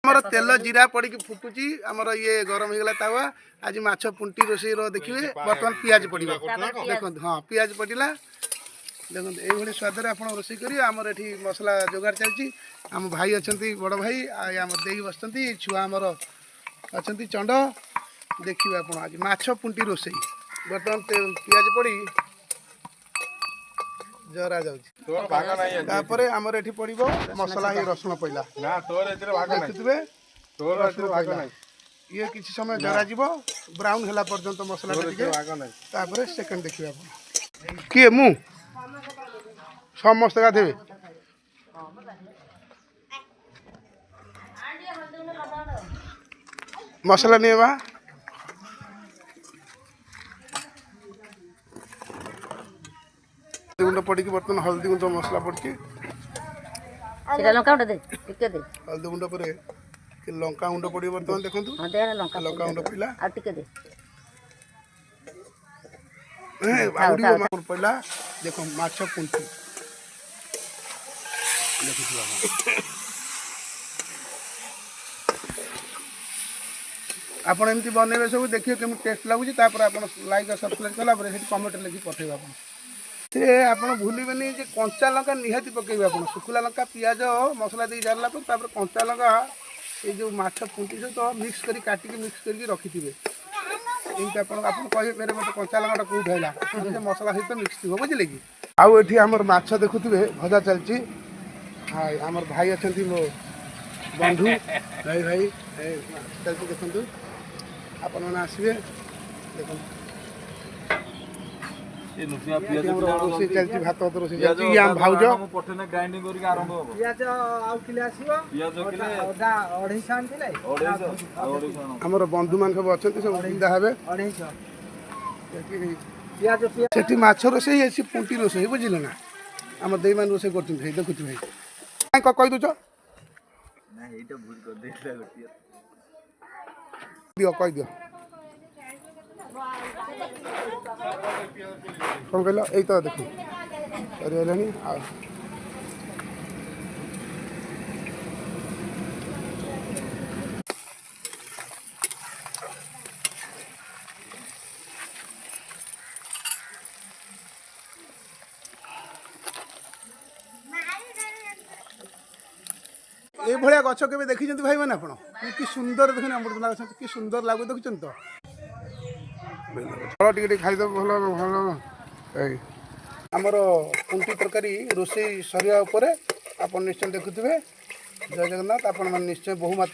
आमर तेल जीरा पड़ी फुटुची आमर ये गरम हो गला तावा आज माछ पुंटी रोषे देखिए बर्तमान पियाज पड़ो देखो हाँ पियाज पड़ा देखो ये स्वाद आप रोषे करेंगे आमर ये मसला जोगाड़ चलती आम भाई अच्छा बड़ भाई आम दे बस छुआ आमर अच्छा चंड देखिए आप आज माछ पुंटी रोषे बर्तमान पियाज पड़ी जरा जापर आमर ये पड़ो मसला ही रसुण पड़ा देखुए ये किसी समय जरा जीव ब्राउन है पर्यंत मसला सेकेंड देखिए आप किए मु समस्त गाधे मसला नहीं बा गुंड पड़ी बर्तमान हल्दी गुंड मसला पड़ी हल्दी गुंड पर लंका गुंड पड़ो बर्तमान देखो लंका गुंड पड़ा पड़ा देख माछ पुंटी आपड़ एमती बनइबे सब देखिए केमी टेस्ट लगुच लाइक सब्सक्राइब कलापर कमेंट लिखि पठेबे आप भूलबेनि कंचा लंका निहाती पकेबे आप शुखला लंका पियाज मसला दे जारला कंचा लंका ये जो माछ पुंटी सहित मिक्स कर काटिक मिक्स कर रखि थे कहे मत कंचा लंका कौट है मसला सहित मिक्स थी बुझे कि आउ ये आम माछ देखुए भजा चलती आम भाई अच्छा मो बंधु भाई भाई चलती देखु आपण मैंने आसवे देख चलती भात रोषे भाज आमर बंधु मान सब अच्छा सब सुविधा हे माछ रोषे पुंटी रोषे बुझे ना आम दे मान रोषे कर देखुच भाई कही दौ दियो कही दियो कौन कहल यही तो देख सरीगलानी ये भाया गछ के देखी भाई मैंने आप कि सुंदर देखते अमृतभंडा गछ कि सुंदर लगू देखुं तो फल टे खाद भल भल आमर पुंटी तरकारी रोषे सरिया आप निश्चय देखुए जय जगन्नाथ आपण निश्चय बहु मात्रा